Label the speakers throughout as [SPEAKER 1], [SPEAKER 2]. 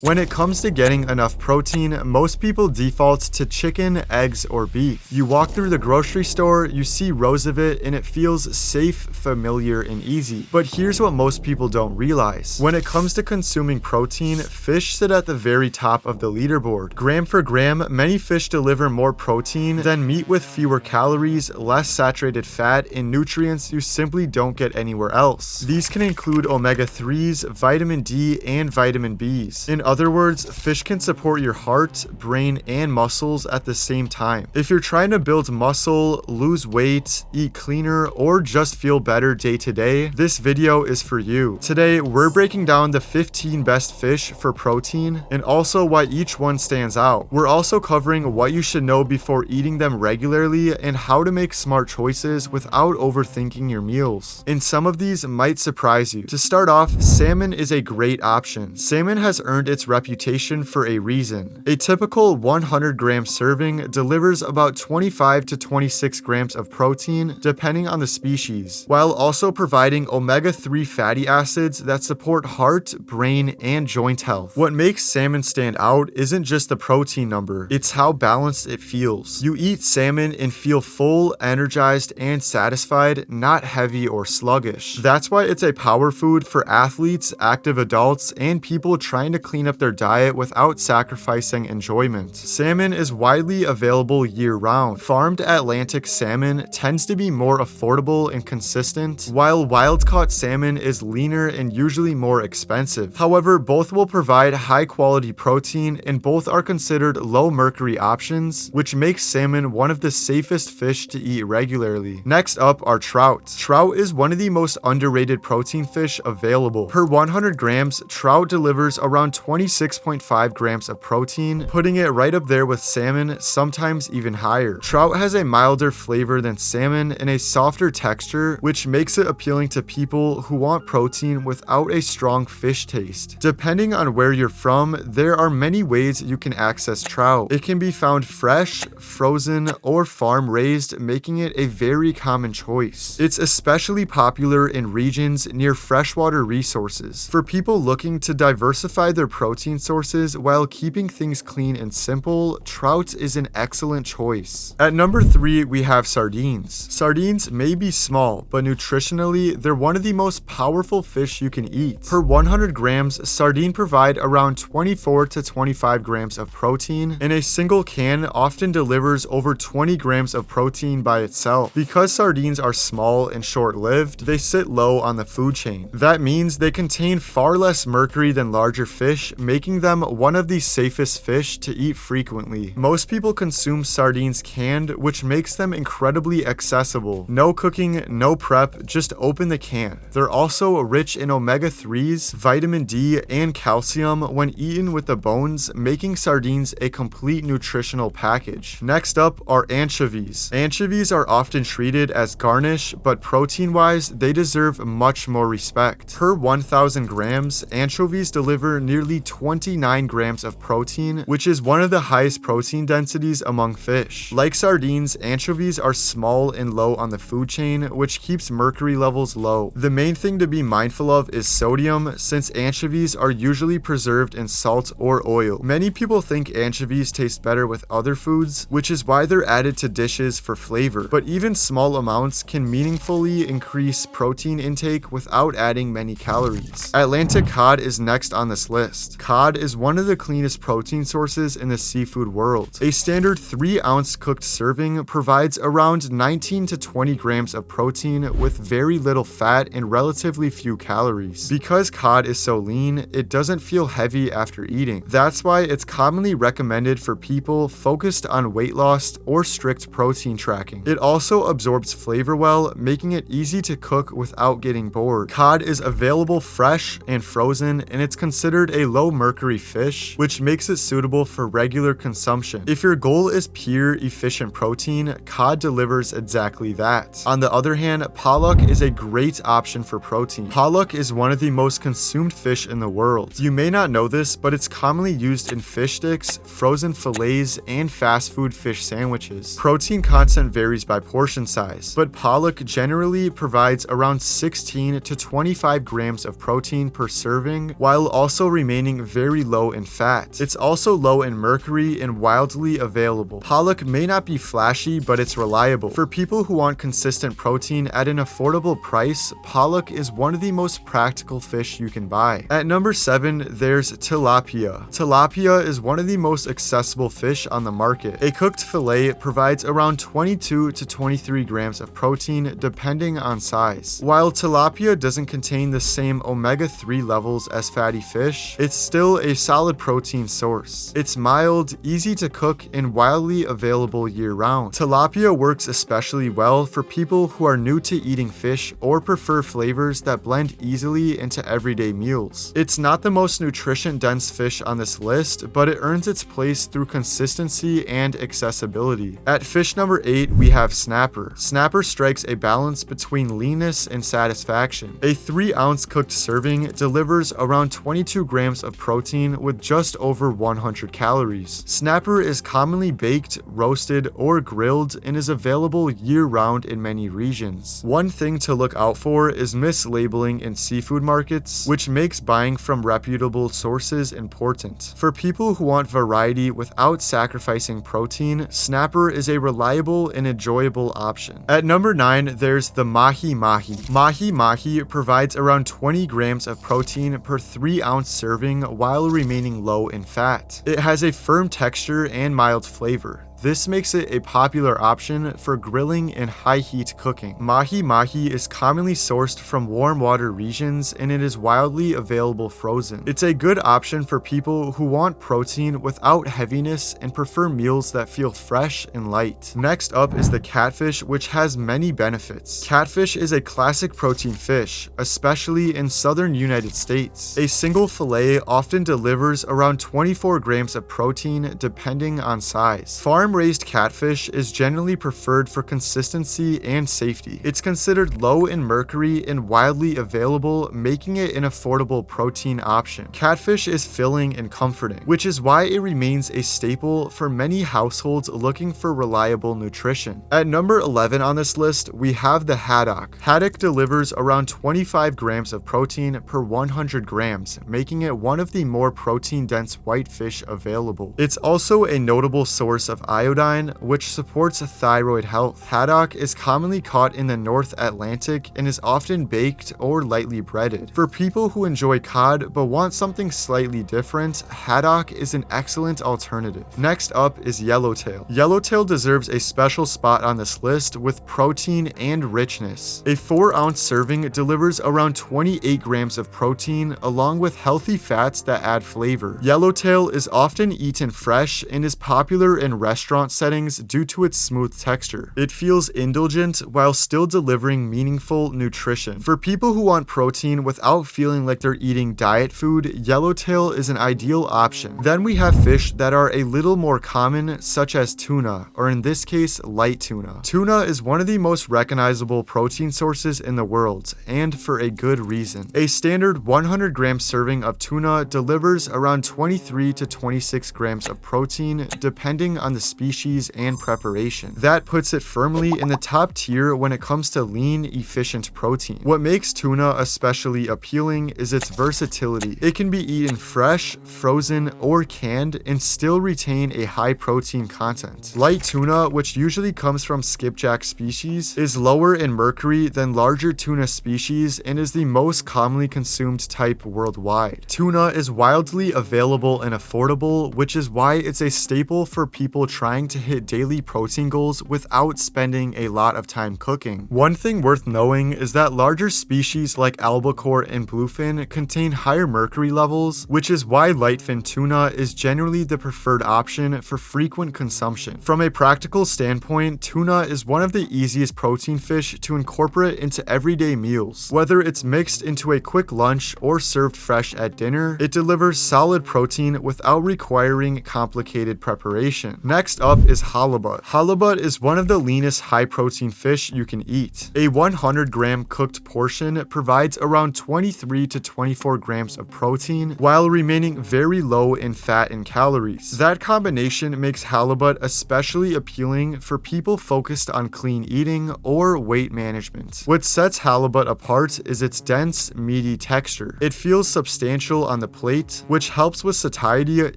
[SPEAKER 1] When it comes to getting enough protein, most people default to chicken, eggs, or beef. You walk through the grocery store, you see rows of it, and it feels safe, familiar, and easy. But here's what most people don't realize. When it comes to consuming protein, fish sit at the very top of the leaderboard. Gram for gram, many fish deliver more protein than meat with fewer calories, less saturated fat, and nutrients you simply don't get anywhere else. These can include omega-3s, vitamin D, and vitamin Bs. In other words, fish can support your heart, brain, and muscles at the same time. If you're trying to build muscle, lose weight, eat cleaner, or just feel better day to day, this video is for you. Today, we're breaking down the 15 best fish for protein and also why each one stands out. We're also covering what you should know before eating them regularly and how to make smart choices without overthinking your meals. And some of these might surprise you. To start off, salmon is a great option. Salmon has earned its reputation for a reason. A typical 100-gram serving delivers about 25 to 26 grams of protein, depending on the species, while also providing omega-3 fatty acids that support heart, brain, and joint health. What makes salmon stand out isn't just the protein number, it's how balanced it feels. You eat salmon and feel full, energized, and satisfied, not heavy or sluggish. That's why it's a power food for athletes, active adults, and people trying to clean up their diet without sacrificing enjoyment. Salmon is widely available year-round. Farmed Atlantic salmon tends to be more affordable and consistent, while wild-caught salmon is leaner and usually more expensive. However, both will provide high-quality protein and both are considered low-mercury options, which makes salmon one of the safest fish to eat regularly. Next up are trout. Trout is one of the most underrated protein fish available. Per 100 grams, trout delivers around 26.5 grams of protein, putting it right up there with salmon, sometimes even higher. Trout has a milder flavor than salmon and a softer texture, which makes it appealing to people who want protein without a strong fish taste. Depending on where you're from, there are many ways you can access trout. It can be found fresh, frozen, or farm-raised, making it a very common choice. It's especially popular in regions near freshwater resources. For people looking to diversify their protein sources while keeping things clean and simple, trout is an excellent choice. At number 3, we have sardines. Sardines may be small, but nutritionally, they're one of the most powerful fish you can eat. Per 100 grams, sardine provide around 24 to 25 grams of protein, and a single can often delivers over 20 grams of protein by itself. Because sardines are small and short-lived, they sit low on the food chain. That means they contain far less mercury than larger fish, making them one of the safest fish to eat frequently. Most people consume sardines canned, which makes them incredibly accessible. No cooking, no prep, just open the can. They're also rich in omega-3s, vitamin D, and calcium when eaten with the bones, making sardines a complete nutritional package. Next up are anchovies. Anchovies are often treated as garnish, but protein-wise, they deserve much more respect. Per 1,000 grams, anchovies deliver nearly 29 grams of protein, which is one of the highest protein densities among fish. Like sardines, anchovies are small and low on the food chain, which keeps mercury levels low. The main thing to be mindful of is sodium, since anchovies are usually preserved in salt or oil. Many people think anchovies taste better with other foods, which is why they're added to dishes for flavor. But even small amounts can meaningfully increase protein intake without adding many calories. Atlantic cod is next on this list. Cod is one of the cleanest protein sources in the seafood world. A standard 3-ounce cooked serving provides around 19 to 20 grams of protein with very little fat and relatively few calories. Because cod is so lean, it doesn't feel heavy after eating. That's why it's commonly recommended for people focused on weight loss or strict protein tracking. It also absorbs flavor well, making it easy to cook without getting bored. Cod is available fresh and frozen, and it's considered a low mercury fish, which makes it suitable for regular consumption. If your goal is pure, efficient protein, cod delivers exactly that. On the other hand, pollock is a great option for protein. Pollock is one of the most consumed fish in the world. You may not know this, but it's commonly used in fish sticks, frozen fillets, and fast food fish sandwiches. Protein content varies by portion size, but pollock generally provides around 16 to 25 grams of protein per serving, while also remaining remaining very low in fat. It's also low in mercury and wildly available. Pollock may not be flashy, but it's reliable. For people who want consistent protein at an affordable price, pollock is one of the most practical fish you can buy. At number 7, there's tilapia. Tilapia is one of the most accessible fish on the market. A cooked fillet provides around 22 to 23 grams of protein depending on size. While tilapia doesn't contain the same omega-3 levels as fatty fish, it's still a solid protein source. It's mild, easy to cook, and widely available year-round. Tilapia works especially well for people who are new to eating fish or prefer flavors that blend easily into everyday meals. It's not the most nutrition-dense fish on this list, but it earns its place through consistency and accessibility. At fish number 8, we have snapper. Snapper strikes a balance between leanness and satisfaction. A 3-ounce cooked serving delivers around 22 grams of protein with just over 100 calories. Snapper is commonly baked, roasted, or grilled and is available year-round in many regions. One thing to look out for is mislabeling in seafood markets, which makes buying from reputable sources important. For people who want variety without sacrificing protein, snapper is a reliable and enjoyable option. At number 9, there's the mahi-mahi. Mahi-mahi provides around 20 grams of protein per 3-ounce serving while remaining low in fat. It has a firm texture and mild flavor. This makes it a popular option for grilling and high-heat cooking. Mahi-mahi is commonly sourced from warm water regions and it is widely available frozen. It's a good option for people who want protein without heaviness and prefer meals that feel fresh and light. Next up is the catfish, which has many benefits. Catfish is a classic protein fish, especially in southern United States. A single fillet often delivers around 24 grams of protein depending on size. Farm-raised catfish is generally preferred for consistency and safety. It's considered low in mercury and widely available, making it an affordable protein option. Catfish is filling and comforting, which is why it remains a staple for many households looking for reliable nutrition. At number 11 on this list, we have the haddock. Haddock delivers around 25 grams of protein per 100 grams, making it one of the more protein-dense white fish available. It's also a notable source of iodine, which supports thyroid health. Haddock is commonly caught in the North Atlantic and is often baked or lightly breaded. For people who enjoy cod but want something slightly different, haddock is an excellent alternative. Next up is yellowtail. Yellowtail deserves a special spot on this list with protein and richness. A 4-ounce serving delivers around 28 grams of protein along with healthy fats that add flavor. Yellowtail is often eaten fresh and is popular in restaurant settings due to its smooth texture. It feels indulgent while still delivering meaningful nutrition. For people who want protein without feeling like they're eating diet food, yellowtail is an ideal option. Then we have fish that are a little more common, such as tuna, or in this case, light tuna. Tuna is one of the most recognizable protein sources in the world, and for a good reason. A standard 100-gram serving of tuna delivers around 23 to 26 grams of protein, depending on the species and preparation. That puts it firmly in the top tier when it comes to lean, efficient protein. What makes tuna especially appealing is its versatility. It can be eaten fresh, frozen, or canned and still retain a high protein content. Light tuna, which usually comes from skipjack species, is lower in mercury than larger tuna species and is the most commonly consumed type worldwide. Tuna is wildly available and affordable, which is why it's a staple for people trying to hit daily protein goals without spending a lot of time cooking. One thing worth knowing is that larger species like albacore and bluefin contain higher mercury levels, which is why lightfin tuna is generally the preferred option for frequent consumption. From a practical standpoint, tuna is one of the easiest protein fish to incorporate into everyday meals. Whether it's mixed into a quick lunch or served fresh at dinner, it delivers solid protein without requiring complicated preparation. Next Next up is halibut. Halibut is one of the leanest high-protein fish you can eat. A 100-gram cooked portion provides around 23 to 24 grams of protein, while remaining very low in fat and calories. That combination makes halibut especially appealing for people focused on clean eating or weight management. What sets halibut apart is its dense, meaty texture. It feels substantial on the plate, which helps with satiety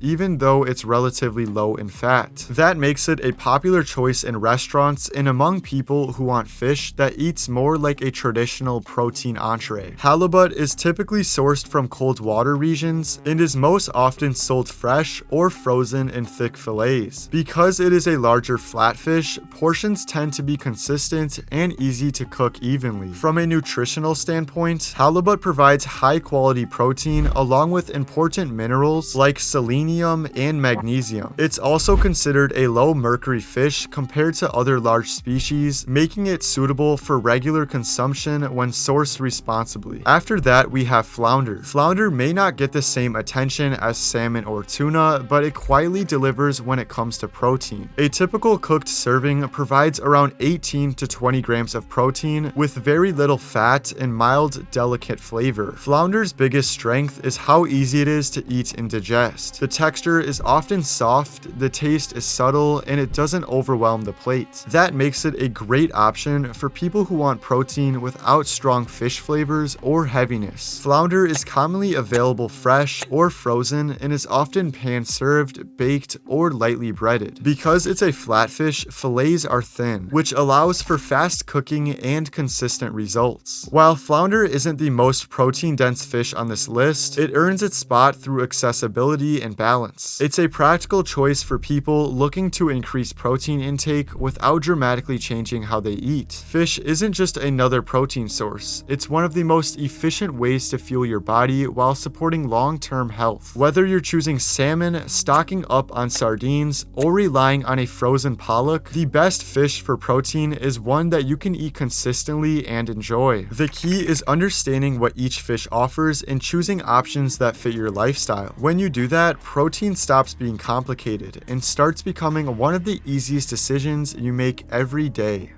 [SPEAKER 1] even though it's relatively low in fat. That makes it a popular choice in restaurants and among people who want fish that eats more like a traditional protein entree. Halibut is typically sourced from cold water regions and is most often sold fresh or frozen in thick fillets. Because it is a larger flatfish, portions tend to be consistent and easy to cook evenly. From a nutritional standpoint, halibut provides high-quality protein along with important minerals like selenium and magnesium. It's also considered a low-mercury fish compared to other large species, making it suitable for regular consumption when sourced responsibly. After that, we have flounder. Flounder may not get the same attention as salmon or tuna, but it quietly delivers when it comes to protein. A typical cooked serving provides around 18 to 20 grams of protein with very little fat and mild, delicate flavor. Flounder's biggest strength is how easy it is to eat and digest. The texture is often soft, the taste is subtle, and it doesn't overwhelm the plate. That makes it a great option for people who want protein without strong fish flavors or heaviness. Flounder is commonly available fresh or frozen and is often pan-served, baked, or lightly breaded. Because it's a flatfish, fillets are thin, which allows for fast cooking and consistent results. While flounder isn't the most protein-dense fish on this list, it earns its spot through accessibility and balance. It's a practical choice for people looking to increase protein intake without dramatically changing how they eat. Fish isn't just another protein source, it's one of the most efficient ways to fuel your body while supporting long-term health. Whether you're choosing salmon, stocking up on sardines, or relying on a frozen pollock, the best fish for protein is one that you can eat consistently and enjoy. The key is understanding what each fish offers and choosing options that fit your lifestyle. When you do that, protein stops being complicated and starts becoming one of the easiest decisions you make every day.